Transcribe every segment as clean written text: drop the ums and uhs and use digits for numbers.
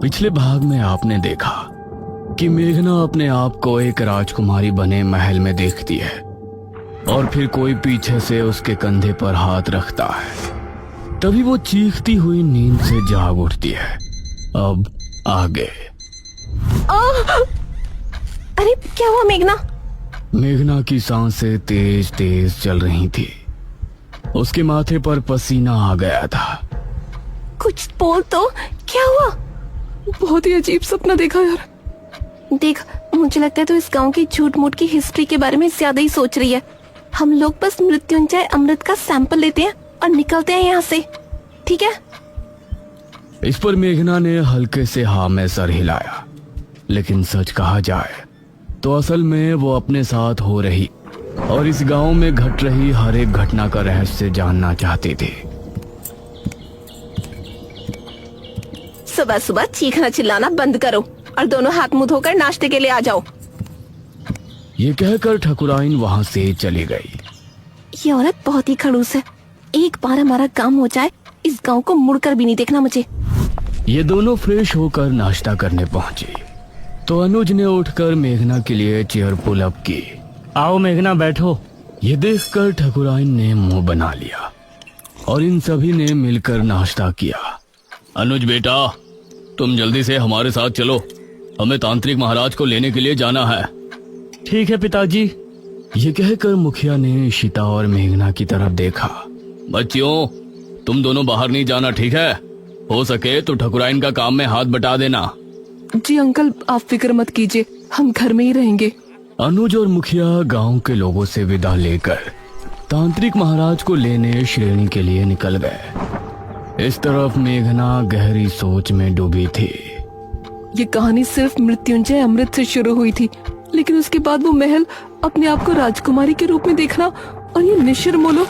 पिछले भाग में आपने देखा कि मेघना अपने आप को एक राजकुमारी बने महल में देखती है और फिर कोई पीछे से उसके कंधे पर हाथ रखता है। तभी वो चीखती हुई नींद से जाग उठती है। अब आगे। अरे क्या हुआ मेघना? मेघना की सांसें तेज तेज चल रही थी। उसके माथे पर पसीना आ गया था। कुछ बोल तो, क्या हुआ? बहुत ही अजीब सपना देखा यार। देख, मुझे लगता है तो इस गांव की झूठ मूठ की हिस्ट्री के बारे में ज्यादा ही सोच रही है। हम लोग बस मृत्युंजय अमृत का सैंपल लेते हैं और निकलते हैं यहाँ से, ठीक है? इस पर मेघना ने हल्के से हाँ में सर हिलाया। लेकिन सच कहा जाए तो असल में वो अपने साथ हो रही और इस गांव में घट रही हर एक घटना का रहस्य जानना चाहती थी। सुबह सुबह चीखना चिल्लाना बंद करो और दोनों हाथ मुंह धोकर नाश्ते के लिए आ जाओ। ये कहकर ठकुराइन वहां से चली गई। ये औरत बहुत ही खड़ूस है। एक बार हमारा काम हो जाए, इस गांव को मुड़कर भी नहीं देखना मुझे। ये दोनों फ्रेश होकर नाश्ता करने पहुंची तो अनुज ने उठकर मेघना के लिए चेयर पुल अप की। आओ मेघना, बैठो। ये देखकर ठकुराइन ने मुंह बना लिया और इन सभी ने मिलकर नाश्ता किया। अनुज बेटा, तुम जल्दी से हमारे साथ चलो, हमें तांत्रिक महाराज को लेने के लिए जाना है। ठीक है पिताजी। ये कहकर मुखिया ने इशिता और मेघना की तरफ देखा। बच्चियों, तुम दोनों बाहर नहीं जाना, ठीक है? हो सके तो ठकुराइन का काम में हाथ बटा देना। जी अंकल, आप फिक्र मत कीजिए, हम घर में ही रहेंगे। अनुज और मुखिया गांव के लोगों से विदा लेकर तांत्रिक महाराज को लेने श्रेणी के लिए निकल गए। इस तरफ मेघना गहरी सोच में डूबी थी। ये कहानी सिर्फ मृत्युंजय अमृत से शुरू हुई थी, लेकिन उसके बाद वो महल, अपने आप को राजकुमारी के रूप में देखना और ये निशिर मोलो,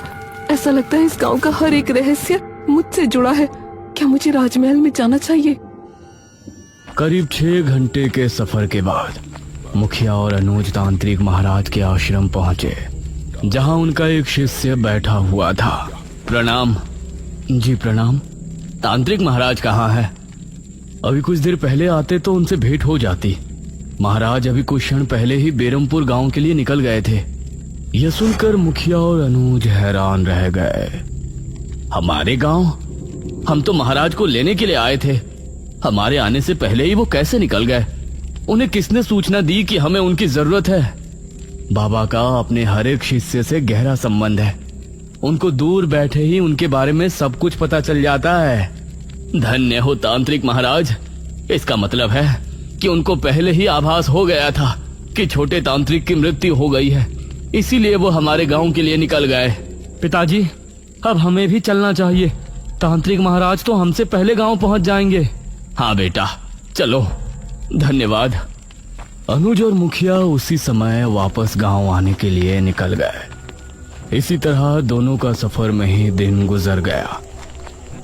ऐसा लगता है इस गांव का हर एक रहस्य मुझसे जुड़ा है। क्या मुझे राजमहल में जाना चाहिए? करीब 6 घंटे के सफर के बाद मुखिया और अनुज तांत्रिक महाराज के आश्रम पहुंचे, जहां उनका एक शिष्य बैठा हुआ था। प्रणाम। जी प्रणाम। तांत्रिक महाराज कहाँ है? अभी कुछ देर पहले आते तो उनसे भेंट हो जाती। महाराज अभी कुछ क्षण पहले ही बेरमपुर गांव के लिए निकल गए थे। यह सुनकर मुखिया और अनुज हैरान रह गए। हमारे गांव? हम तो महाराज को लेने के लिए आए थे। हमारे आने से पहले ही वो कैसे निकल गए? उन्हें किसने सूचना दी कि हमें उनकी जरूरत है? बाबा का अपने हर एक शिष्य से गहरा संबंध है। उनको दूर बैठे ही उनके बारे में सब कुछ पता चल जाता है। धन्य हो तांत्रिक महाराज। इसका मतलब है कि उनको पहले ही आभास हो गया था कि छोटे तांत्रिक की मृत्यु हो गई है, इसीलिए वो हमारे गांव के लिए निकल गए। पिताजी, अब हमें भी चलना चाहिए। तांत्रिक महाराज तो हमसे पहले गांव पहुंच जाएंगे। हाँ बेटा, चलो। धन्यवाद। अनुज और मुखिया उसी समय वापस गांव आने के लिए निकल गए। इसी तरह दोनों का सफर में ही दिन गुजर गया।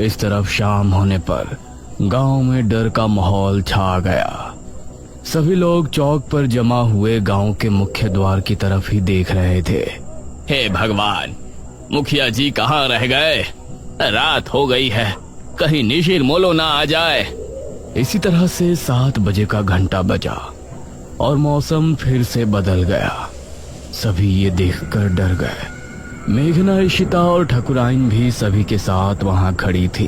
इस तरफ शाम होने पर गांव में डर का माहौल छा गया। सभी लोग चौक पर जमा हुए गांव के मुख्य द्वार की तरफ ही देख रहे थे। हे भगवान, मुखिया जी कहाँ रह गए? रात हो गई है, कहीं निशिर मोलो ना आ जाए। इसी तरह से 7 बजे का घंटा बजा और मौसम फिर से बदल गया। सभी ये देखकर डर गए। मेघना, इशिता और ठकुराइन भी सभी के साथ वहां खड़ी थी।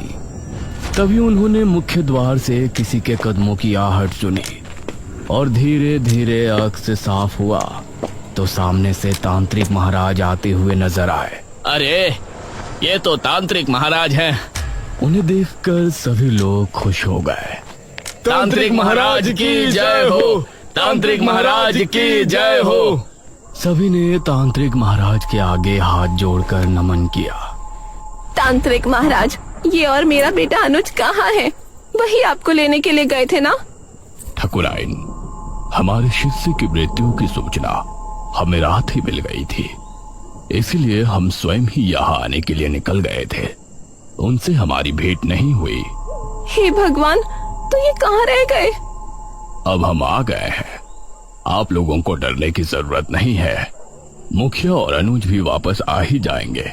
तभी उन्होंने मुख्य द्वार से किसी के कदमों की आहट सुनी और धीरे धीरे आंख से साफ हुआ तो सामने से तांत्रिक महाराज आते हुए नजर आए। अरे, ये तो तांत्रिक महाराज हैं। उन्हें देखकर सभी लोग खुश हो गए। तांत्रिक महाराज की जय हो! तांत्रिक महाराज की जय हो! सभी ने तांत्रिक महाराज के आगे हाथ जोड़कर नमन किया। तांत्रिक महाराज, ये और मेरा बेटा अनुज कहाँ है? वही आपको लेने के लिए गए थे ना? ठकुराइन, हमारे शिष्य की मृत्यु की सूचना हमें रात ही मिल गई थी, इसलिए हम स्वयं ही यहाँ आने के लिए निकल गए थे। उनसे हमारी भेंट नहीं हुई। हे भगवान, तो ये कहाँ रह गए? अब हम आ गए हैं। आप लोगों को डरने की जरूरत नहीं है। मुखिया और अनुज भी वापस आ ही जाएंगे।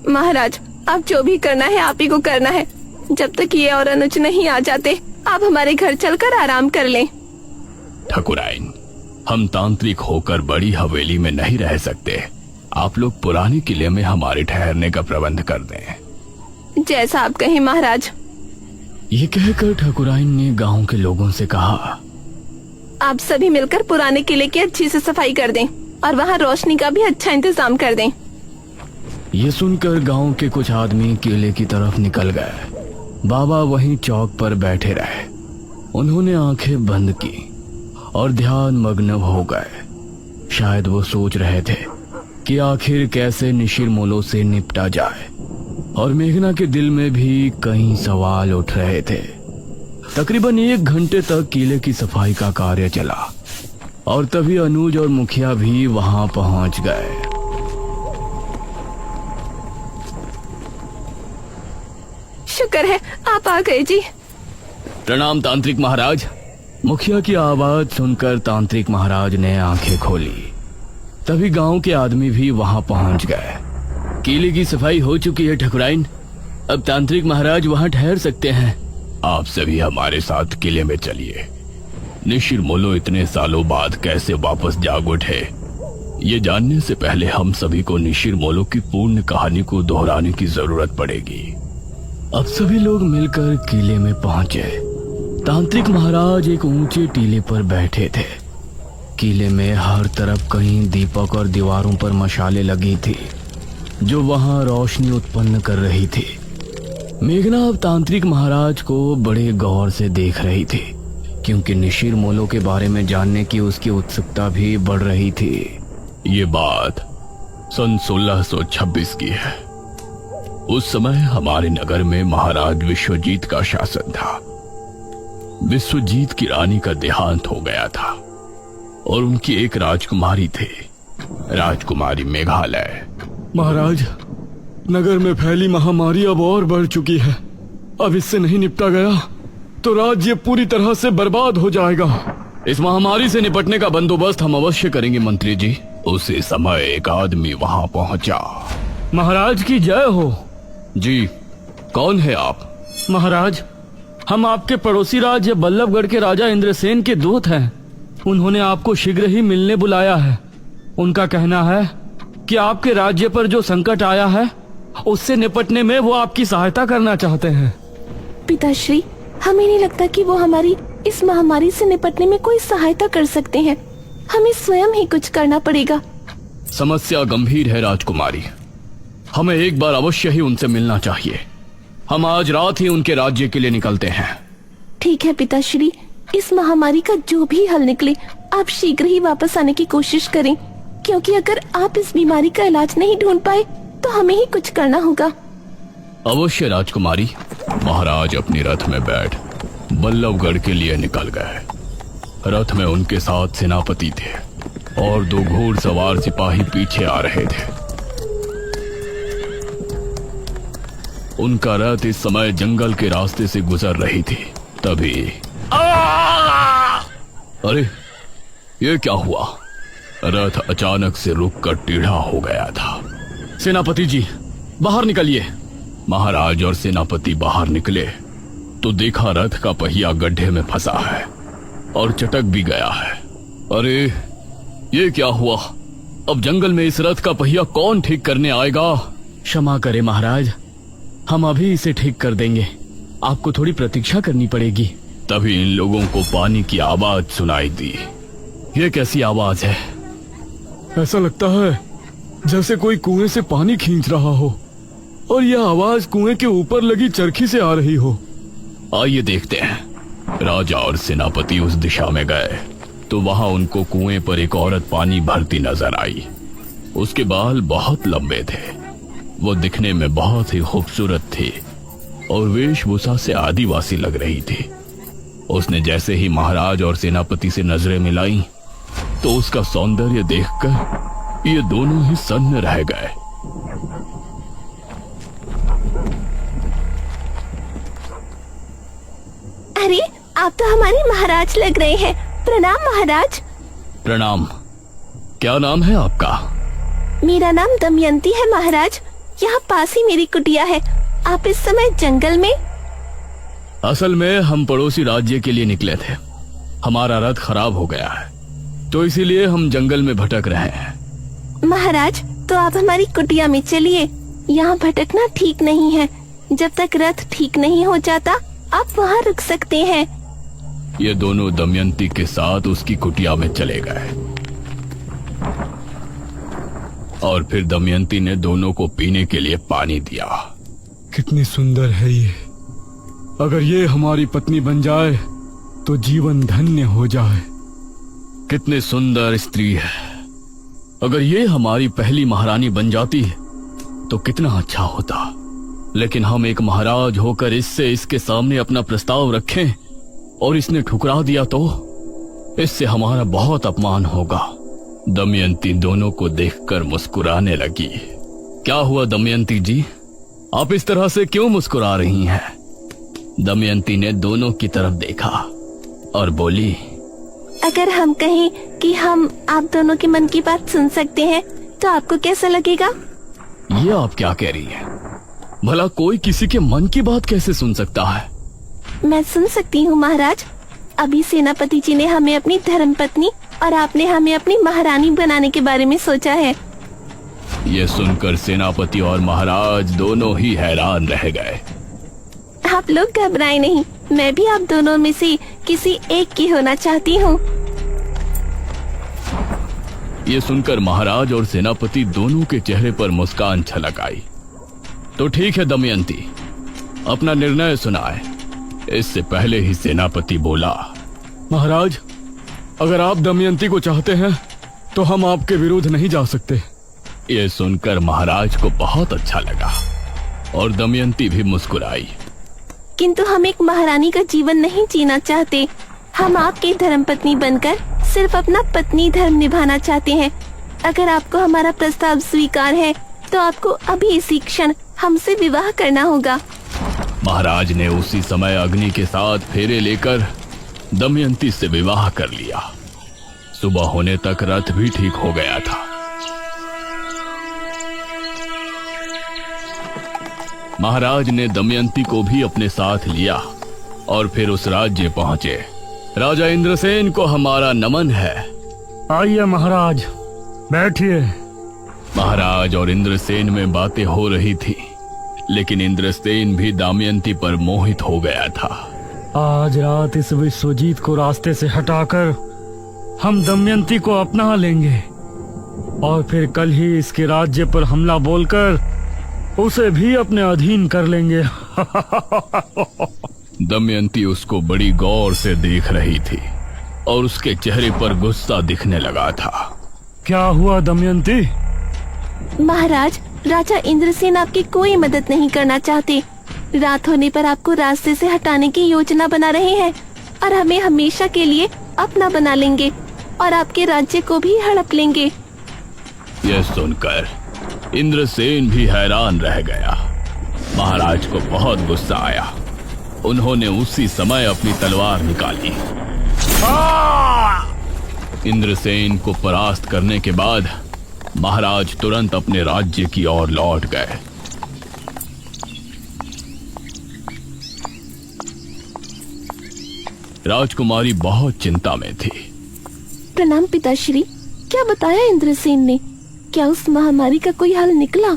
महाराज, आप जो भी करना है आप ही को करना है। जब तक ये और अनुज नहीं आ जाते आप हमारे घर चलकर आराम कर लें। ठकुराइन, हम तांत्रिक होकर बड़ी हवेली में नहीं रह सकते। आप लोग पुराने किले में हमारे ठहरने का प्रबंध कर दें। जैसा आप कहें महाराज। ये कहकर ठकुराइन ने गांव के लोगों से कहा, आप सभी मिलकर पुराने किले की अच्छी से सफाई कर दें और वहाँ रोशनी का भी अच्छा इंतजाम कर दें। ये सुनकर गांव के कुछ आदमी किले की तरफ निकल गए। बाबा वहीं चौक पर बैठे रहे। उन्होंने आंखें बंद की और ध्यान मग्न हो गए। शायद वो सोच रहे थे कि आखिर कैसे निशिरमोलो से निपटा जाए, और मेघना के दिल में भी कई सवाल उठ रहे थे। तकरीबन 1 घंटे तक किले की सफाई का कार्य चला और तभी अनुज और मुखिया भी वहां पहुंच गए। शुक्र है आप आ गए जी। प्रणाम तांत्रिक महाराज। मुखिया की आवाज सुनकर तांत्रिक महाराज ने आंखें खोली। तभी गांव के आदमी भी वहां पहुंच गए। किले की सफाई हो चुकी है ठकुराइन, अब तांत्रिक महाराज वहां ठहर सकते हैं। आप सभी हमारे साथ किले में चलिए। निशिरमोलो इतने सालों बाद कैसे वापस जाग उठे, ये जानने से पहले हम सभी को निशिरमोलो की पूर्ण कहानी को दोहराने की जरूरत पड़ेगी। अब सभी लोग मिलकर किले में पहुंचे। तांत्रिक महाराज एक ऊंचे टीले पर बैठे थे। किले में हर तरफ कई दीपक और दीवारों पर मशालें लगी थी जो वहां रोशनी उत्पन्न कर रही थी। मेघना अब तांत्रिक महाराज को बड़े गौर से देख रही थी, क्योंकि निशिरमोलो के बारे में जानने की उसकी उत्सुकता भी बढ़ रही थी। ये बात सन 1626 की है। उस समय हमारे नगर में महाराज विश्वजीत का शासन था। विश्वजीत की रानी का देहांत हो गया था और उनकी एक राजकुमारी थी, राजकुमारी मेघालय। महाराज, नगर में फैली महामारी अब और बढ़ चुकी है। अब इससे नहीं निपटा गया तो राज्य पूरी तरह से बर्बाद हो जाएगा। इस महामारी से निपटने का बंदोबस्त हम अवश्य करेंगे मंत्री जी। उसी समय एक आदमी वहां पहुंचा। महाराज की जय हो। जी, कौन है आप? महाराज, हम आपके पड़ोसी राज्य बल्लभगढ़ के राजा इंद्रसेन के दूत हैं। उन्होंने आपको शीघ्र ही मिलने बुलाया है। उनका कहना है कि आपके राज्य पर जो संकट आया है उससे निपटने में वो आपकी सहायता करना चाहते हैं। पिताश्री, हमें नहीं लगता कि वो हमारी इस महामारी से निपटने में कोई सहायता कर सकते हैं। हमें स्वयं ही कुछ करना पड़ेगा। समस्या गंभीर है राजकुमारी, हमें एक बार अवश्य ही उनसे मिलना चाहिए। हम आज रात ही उनके राज्य के लिए निकलते हैं। ठीक है पिताश्री, इस महामारी का जो भी हल निकले आप शीघ्र ही वापस आने की कोशिश करें, क्योंकि अगर आप इस बीमारी का इलाज नहीं ढूंढ पाए तो हमें ही कुछ करना होगा। अवश्य राजकुमारी। महाराज अपनी रथ में बैठ बल्लभगढ़ के लिए निकल गए। रथ में उनके साथ सेनापति थे और 2 घोड़सवार सिपाही पीछे आ रहे थे। उनका रथ इस समय जंगल के रास्ते से गुजर रही थी। तभी अरे, ये क्या हुआ? रथ अचानक से रुककर टेढ़ा हो गया था। सेनापति जी, बाहर निकलिए। महाराज और सेनापति बाहर निकले तो देखा रथ का पहिया गड्ढे में फंसा है और चटक भी गया है। अरे, ये क्या हुआ? अब जंगल में इस रथ का पहिया कौन ठीक करने आएगा? क्षमा करें महाराज, हम अभी इसे ठीक कर देंगे। आपको थोड़ी प्रतीक्षा करनी पड़ेगी। तभी इन लोगों को पानी की आवाज सुनाई दी। ये कैसी आवाज है? ऐसा लगता है जैसे कोई कुएं से पानी खींच रहा हो और यह आवाज कुएं के ऊपर लगी चरखी से आ रही हो। आइए देखते हैं। राजा और सेनापति उस दिशा में गए तो वहां उनको कुएं पर एक औरत पानी भरती नजर आई। उसके बाल बहुत लंबे थे, वो दिखने में बहुत ही खूबसूरत थी और वेशभूषा से आदिवासी लग रही थी। उसने जैसे ही महाराज और सेनापति से नजरें मिलाई तो उसका सौंदर्य देखकर ये दोनों ही सन्न रह गए। अरे, आप तो हमारे महाराज लग रहे हैं। प्रणाम महाराज। प्रणाम। क्या नाम है आपका? मेरा नाम दमयंती है महाराज। यहाँ पास ही मेरी कुटिया है। आप इस समय जंगल में? असल में हम पड़ोसी राज्य के लिए निकले थे। हमारा रथ खराब हो गया है, तो इसीलिए हम जंगल में भटक रहे हैं। महाराज, तो आप हमारी कुटिया में चलिए। यहाँ भटकना ठीक नहीं है। जब तक रथ ठीक नहीं हो जाता आप वहाँ रुक सकते हैं। ये दोनों दमयंती के साथ उसकी कुटिया में चले गए और फिर दमयंती ने दोनों को पीने के लिए पानी दिया। कितनी सुंदर है ये। अगर ये हमारी पत्नी बन जाए तो जीवन धन्य हो जाए। कितनी सुंदर स्त्री है। अगर ये हमारी पहली महारानी बन जाती तो कितना अच्छा होता। लेकिन हम एक महाराज होकर इसके सामने अपना प्रस्ताव रखें और इसने ठुकरा दिया तो इससे हमारा बहुत अपमान होगा। दमयंती दोनों को देखकर मुस्कुराने लगी। क्या हुआ दमयंती जी, आप इस तरह से क्यों मुस्कुरा रही हैं? दमयंती ने दोनों की तरफ देखा और बोली, अगर हम कहें कि हम आप दोनों के मन की बात सुन सकते हैं तो आपको कैसा लगेगा? ये आप क्या कह रही हैं? भला कोई किसी के मन की बात कैसे सुन सकता है? मैं सुन सकती हूँ महाराज। अभी सेनापति जी ने हमें अपनी धर्मपत्नी और आपने हमें अपनी महारानी बनाने के बारे में सोचा है। ये सुनकर सेनापति और महाराज दोनों ही हैरान रह गए। आप लोग घबराएं नहीं, मैं भी आप दोनों में से किसी एक की होना चाहती हूँ। ये सुनकर महाराज और सेनापति दोनों के चेहरे पर मुस्कान छलक आई। तो ठीक है दमयंती, अपना निर्णय सुनाए। इससे पहले ही सेनापति बोला, महाराज, अगर आप दमयंती को चाहते हैं तो हम आपके विरुद्ध नहीं जा सकते। ये सुनकर महाराज को बहुत अच्छा लगा और दमयंती भी मुस्कुराई। किंतु हम एक महारानी का जीवन नहीं जीना चाहते। हम आपकी धर्मपत्नी बनकर सिर्फ अपना पत्नी धर्म निभाना चाहते हैं। अगर आपको हमारा प्रस्ताव स्वीकार है तो आपको अभी इसी क्षण हमसे विवाह करना होगा। महाराज ने उसी समय अग्नि के साथ फेरे लेकर दमयंती से विवाह कर लिया। सुबह होने तक रथ भी ठीक हो गया था। महाराज ने दमयंती को भी अपने साथ लिया और फिर उस राज्य पहुंचे। राजा इंद्रसेन को हमारा नमन है। आइए महाराज, बैठिए। महाराज और इंद्रसेन में बातें हो रही थी, लेकिन इंद्रसेन भी दमयंती पर मोहित हो गया था। आज रात इस विश्वजीत को रास्ते से हटाकर हम दमयंती को अपना लेंगे और फिर कल ही इसके राज्य पर हमला बोलकर उसे भी अपने अधीन कर लेंगे। दमयंती उसको बड़ी गौर से देख रही थी और उसके चेहरे पर गुस्सा दिखने लगा था। क्या हुआ दमयंती? महाराज, राजा इंद्रसेन आपकी कोई मदद नहीं करना चाहते। रात होने पर आपको रास्ते से हटाने की योजना बना रहे हैं और हमें हमेशा के लिए अपना बना लेंगे और आपके राज्य को भी हड़प लेंगे। यह सुनकर इंद्रसेन भी हैरान रह गया। महाराज को बहुत गुस्सा आया। उन्होंने उसी समय अपनी तलवार निकाली। इंद्रसेन को परास्त करने के बाद महाराज तुरंत अपने राज्य की ओर लौट गए। राजकुमारी बहुत चिंता में थी। प्रणाम पिताश्री। क्या बताया इंद्रसेन ने? क्या उस महामारी का कोई हल निकला?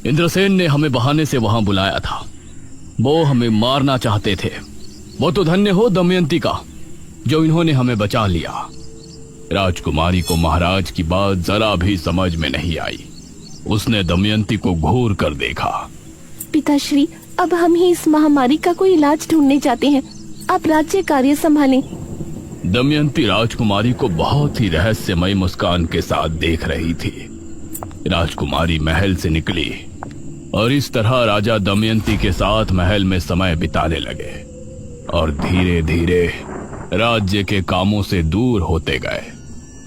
इंद्रसेन ने हमें बहाने से वहां बुलाया था। वो हमें मारना चाहते थे। वो तो धन्य हो दमयंती का जो इन्होंने हमें बचा लिया। राजकुमारी को महाराज की बात जरा भी समझ में नहीं आई। उसने दमयंती को घूर कर देखा। पिताश्री, अब हम ही इस महामारी का कोई इलाज ढूंढने जाते हैं। आप राज्य कार्य संभालें। दमयंती राजकुमारी को बहुत ही रहस्यमय मुस्कान के साथ देख रही थी। राजकुमारी महल से निकली और इस तरह राजा दमयंती के साथ महल में समय बिताने लगे और धीरे धीरे राज्य के कामों से दूर होते गए।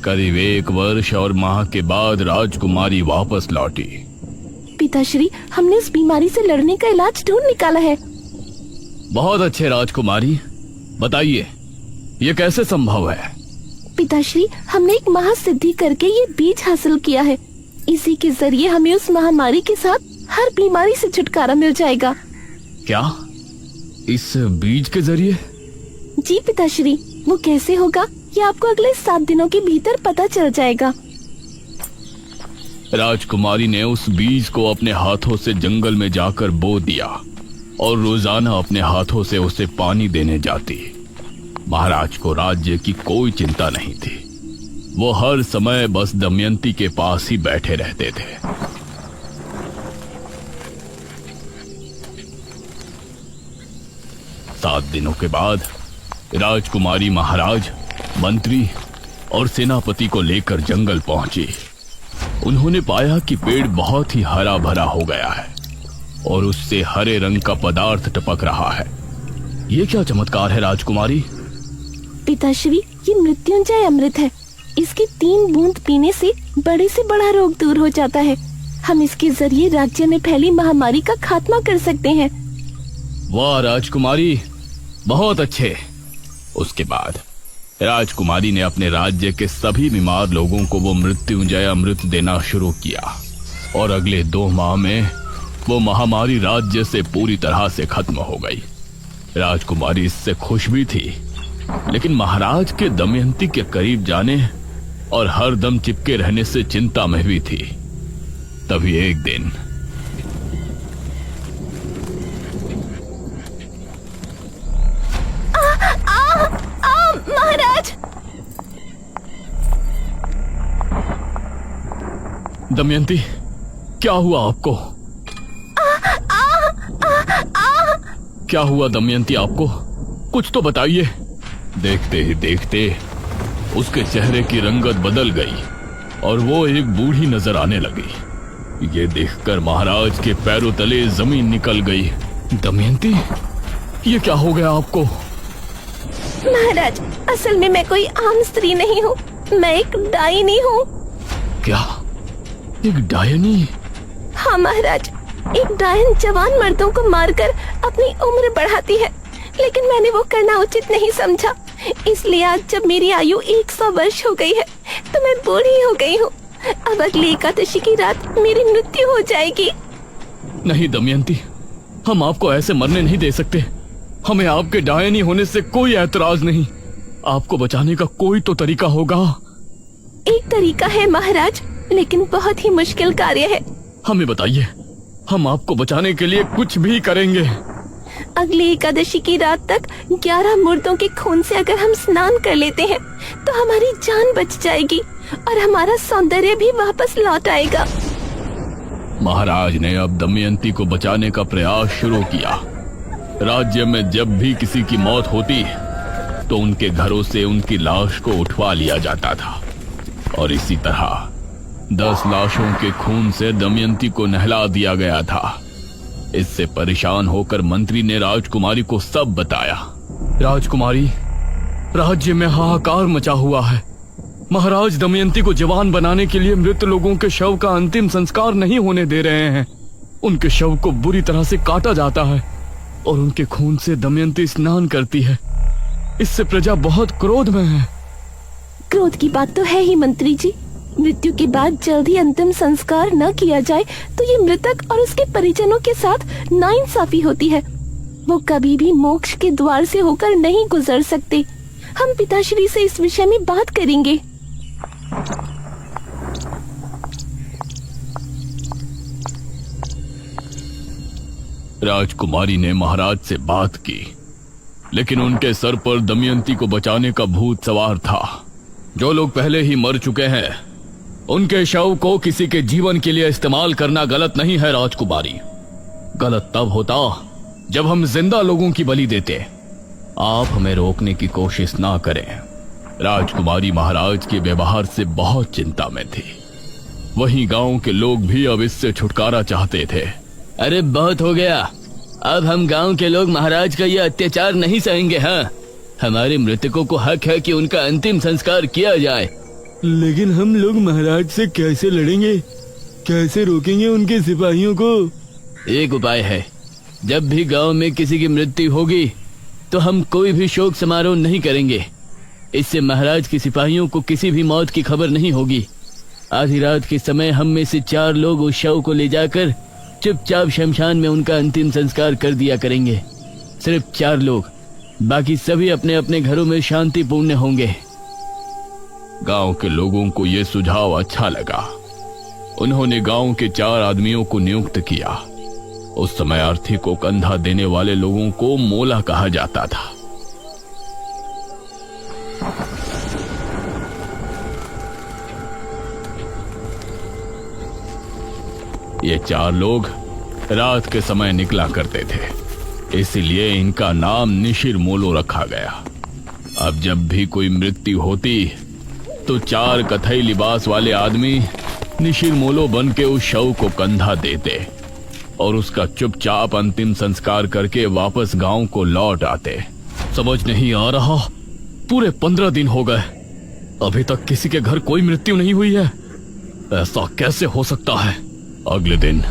करीब 1 वर्ष और माह के बाद राजकुमारी वापस लौटी। पिताश्री, हमने इस बीमारी से लड़ने का इलाज ढूंढ निकाला है। बहुत अच्छे राजकुमारी, बताइए ये कैसे संभव है? पिताश्री, हमने एक महासिद्धि करके ये बीज हासिल किया है। इसी के जरिए हमें उस महामारी के साथ हर बीमारी से छुटकारा मिल जाएगा। क्या इस बीज के जरिए? जी पिताश्री, वो कैसे होगा ये आपको अगले 7 दिनों के भीतर पता चल जाएगा। राजकुमारी ने उस बीज को अपने हाथों से जंगल में जाकर बो दिया और रोजाना अपने हाथों से उसे पानी देने जाती। महाराज को राज्य की कोई चिंता नहीं थी। वो हर समय बस दमयंती के पास ही बैठे रहते थे। 7 दिनों के बाद राजकुमारी महाराज, मंत्री और सेनापति को लेकर जंगल पहुंची। उन्होंने पाया कि पेड़ बहुत ही हरा भरा हो गया है और उससे हरे रंग का पदार्थ टपक रहा है। ये क्या चमत्कार है राजकुमारी? पिताश्री, ये मृत्युंजय अमृत है। इसकी 3 बूंद पीने से बड़ा रोग दूर हो जाता है। हम इसके जरिए राज्य में फैली महामारी का खात्मा कर सकते हैं। वाह राजकुमारी, बहुत अच्छे। उसके बाद राजकुमारी ने अपने राज्य के सभी बीमार लोगों को वो मृत्युंजय अमृत देना शुरू किया और अगले 2 माह में वो महामारी राज्य से पूरी तरह से खत्म हो गई। राजकुमारी इससे खुश भी थी, लेकिन महाराज के दमयंती के करीब जाने और हर दम चिपके रहने से चिंता में भी थी। तभी एक दिन महाराज! दमयंती, क्या हुआ आपको? क्या हुआ दमयंती आपको? कुछ तो बताइए। देखते ही देखते उसके चेहरे की रंगत बदल गई और वो एक बूढ़ी नजर आने लगी। ये देखकर महाराज के पैरों तले जमीन निकल गई। दमयंती, ये क्या हो गया आपको? महाराज, असल में मैं कोई आम स्त्री नहीं हूँ, मैं एक डायनी हूँ। क्या? एक डायनी? हाँ महाराज, एक डायन जवान मर्दों को मारकर अपनी उम्र बढ़ाती है, लेकिन मैंने वो करना उचित नहीं समझा। इसलिए आज जब मेरी आयु 100 वर्ष हो गई है तो मैं बूढ़ी हो गई हूँ। अब अगली एकादशी की रात मेरी मृत्यु हो जाएगी। नहीं दमयंती, हम आपको ऐसे मरने नहीं दे सकते। हमें आपके डायनी होने से कोई ऐतराज नहीं। आपको बचाने का कोई तो तरीका होगा। एक तरीका है महाराज, लेकिन बहुत ही मुश्किल कार्य है। हमें बताइए, हम आपको बचाने के लिए कुछ भी करेंगे। अगली एकादशी की रात तक 11 मुर्दों के खून से अगर हम स्नान कर लेते हैं तो हमारी जान बच जाएगी और हमारा सौंदर्य भी वापस लौट आएगा। महाराज ने अब दमयंती को बचाने का प्रयास शुरू किया। राज्य में जब भी किसी की मौत होती तो उनके घरों से उनकी लाश को उठवा लिया जाता था और इसी तरह 10 लाशों के खून से दमयंती को नहला दिया गया था। इससे परेशान होकर मंत्री ने राजकुमारी को सब बताया। राजकुमारी, राज्य में हाहाकार मचा हुआ है। महाराज दमयंती को जवान बनाने के लिए मृत लोगों के शव का अंतिम संस्कार नहीं होने दे रहे हैं। उनके शव को बुरी तरह से काटा जाता है और उनके खून से दमयंती स्नान करती है। इससे प्रजा बहुत क्रोध में है। क्रोध की बात तो है ही मंत्री जी। मृत्यु के बाद जल्द ही अंतिम संस्कार न किया जाए तो ये मृतक और उसके परिजनों के साथ नाइंसाफी होती है। वो कभी भी मोक्ष के द्वार से होकर नहीं गुजर सकते। हम पिताश्री से इस विषय में बात करेंगे। राजकुमारी ने महाराज से बात की, लेकिन उनके सर पर दमयंती को बचाने का भूत सवार था। जो लोग पहले ही मर चुके हैं उनके शव को किसी के जीवन के लिए इस्तेमाल करना गलत नहीं है राजकुमारी। गलत तब होता जब हम जिंदा लोगों की बलि देते। आप हमें रोकने की कोशिश ना करें। राजकुमारी महाराज के व्यवहार से बहुत चिंता में थी। वहीं गांव के लोग भी अब इससे छुटकारा चाहते थे। अरे बहुत हो गया, अब हम गांव के लोग महाराज का ये अत्याचार नहीं सहेंगे। हाँ, हमारे मृतकों को हक है कि उनका अंतिम संस्कार किया जाए। लेकिन हम लोग महाराज से कैसे लड़ेंगे? कैसे रोकेंगे उनके सिपाहियों को? एक उपाय है, जब भी गांव में किसी की मृत्यु होगी तो हम कोई भी शोक समारोह नहीं करेंगे। इससे महाराज के सिपाहियों को किसी भी मौत की खबर नहीं होगी। आधी रात के समय हम में से 4 लोग उस शव को ले जाकर चुपचाप शमशान में उनका अंतिम संस्कार कर दिया करेंगे। सिर्फ 4 लोग, बाकी सभी अपने अपने घरों में शांतिपूर्ण होंगे। गांव के लोगों को यह सुझाव अच्छा लगा। उन्होंने गांव के 4 आदमियों को नियुक्त किया। उस समय अर्थी को कंधा देने वाले लोगों को मोला कहा जाता था। ये 4 लोग रात के समय निकला करते थे, इसलिए इनका नाम निशिर मोलो रखा गया। अब जब भी कोई मृत्यु होती तो 4 कथई लिबास वाले आदमी निशिर मोलो बन के उस शव को कंधा देते और उसका चुपचाप अंतिम संस्कार करके वापस गांव को लौट आते। समझ नहीं आ रहा, पूरे 15 दिन हो गए, अभी तक किसी के घर कोई मृत्यु नहीं हुई है। ऐसा कैसे हो सकता है? अगले दिन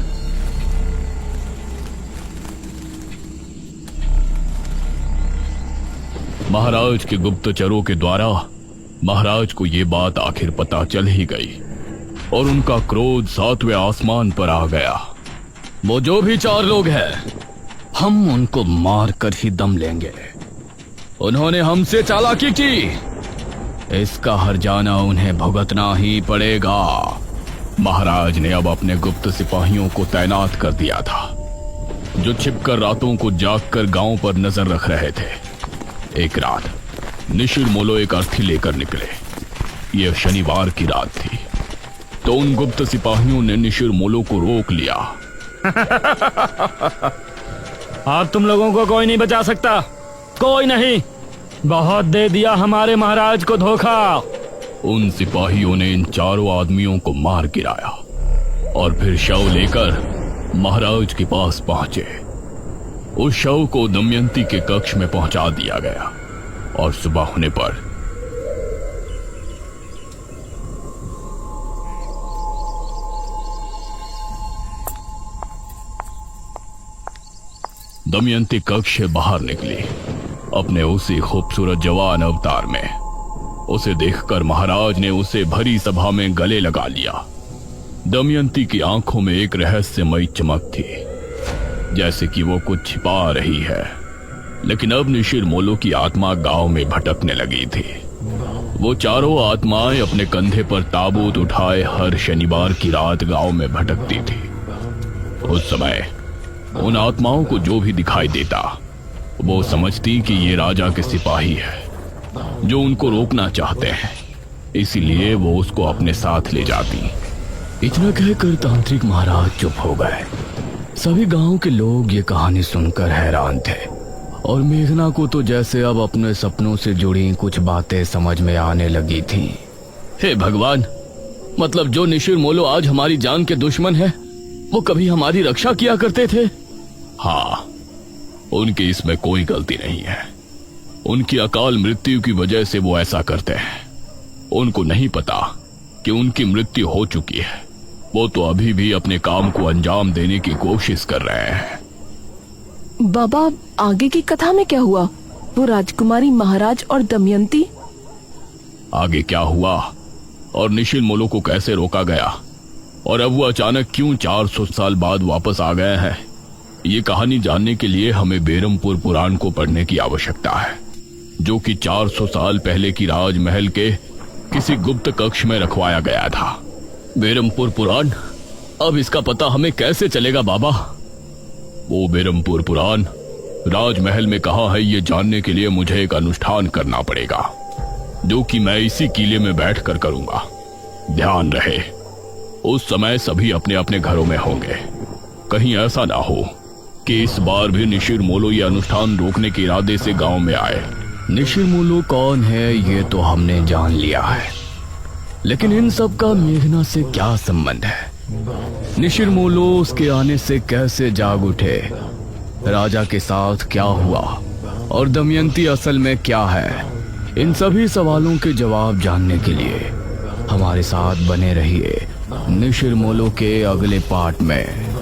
महाराज के गुप्तचरों के द्वारा महाराज को यह बात आखिर पता चल ही गई और उनका क्रोध 7वें आसमान पर आ गया। वो जो भी 4 लोग हैं, हम उनको मार कर ही दम लेंगे। उन्होंने हमसे चालाकी की, इसका हर्जाना उन्हें भुगतना ही पड़ेगा। महाराज ने अब अपने गुप्त सिपाहियों को तैनात कर दिया था, जो छिपकर रातों को जागकर गांव पर नजर रख रहे थे। एक रात निशिर मोलो एक अर्थी लेकर निकले। यह शनिवार की रात थी, तो उन गुप्त सिपाहियों ने निशिर मोलो को रोक लिया। अब तुम लोगों को कोई नहीं बचा सकता, कोई नहीं। बहुत दे दिया हमारे महाराज को धोखा। उन सिपाहियों ने इन 4 आदमियों को मार गिराया और फिर शव लेकर महाराज के पास पहुंचे। उस शव को दमयंती के कक्ष में पहुंचा दिया गया और सुबह होने पर दमयंती कक्ष से बाहर निकली अपने उसी खूबसूरत जवान अवतार में। उसे देखकर महाराज ने उसे भरी सभा में गले लगा लिया। दमयंती की आंखों में एक रहस्यमयी चमक थी, जैसे कि वो कुछ छिपा रही है। लेकिन अब निशिर मोलो की आत्मा गांव में भटकने लगी थी। वो 4 आत्माएं अपने कंधे पर ताबूत उठाए हर शनिवार की रात गांव में भटकती थी। उस समय उन आत्माओं को जो भी दिखाई देता, वो समझती कि ये राजा के सिपाही है जो उनको रोकना चाहते हैं, इसीलिए वो उसको अपने साथ ले जाती। इतना कहकर तांत्रिक महाराज चुप हो गए। सभी गांव के लोग ये कहानी सुनकर हैरान थे और मेघना को तो जैसे अब अपने सपनों से जुड़ी कुछ बातें समझ में आने लगी थी। हे भगवान, मतलब जो निशिर मोलो आज हमारी जान के दुश्मन है, वो कभी हमारी रक्षा किया करते थे। हाँ, उनकी इसमें कोई गलती नहीं है। उनकी अकाल मृत्यु की वजह से वो ऐसा करते हैं। उनको नहीं पता कि उनकी मृत्यु हो चुकी है। वो तो अभी भी अपने काम को अंजाम देने की कोशिश कर रहे हैं। बाबा, आगे की कथा में क्या हुआ? वो राजकुमारी, महाराज और दमयंती? आगे क्या हुआ और निशिर मोलो को कैसे रोका गया और अब वो अचानक क्यों 400 साल बाद वापस आ गए हैं, ये कहानी जानने के लिए हमें बेरमपुर पुराण को पढ़ने की आवश्यकता है, जो कि 400 साल पहले की राजमहल के किसी गुप्त कक्ष में रखवाया गया था। बेरमपुर पुराण? अब इसका पता हमें कैसे चलेगा बाबा? वो बेरमपुर पुराण राजमहल में कहाँ है, ये जानने के लिए मुझे एक अनुष्ठान करना पड़ेगा, जो कि मैं इसी किले में बैठकर करूंगा। ध्यान रहे, उस समय सभी अपने अपने घरों में होंगे। कहीं ऐसा ना हो कि इस बार भी निशिर मोलो ये अनुष्ठान रोकने के इरादे से गांव में आए। निशिर मोलो कौन है ये तो हमने जान लिया है, लेकिन इन सब का मेघना से क्या संबंध है? निशिर मोलो उसके आने से कैसे जाग उठे, राजा के साथ क्या हुआ और दमयंती असल में क्या है? इन सभी सवालों के जवाब जानने के लिए हमारे साथ बने रहिए निशिर मोलो के अगले पार्ट में।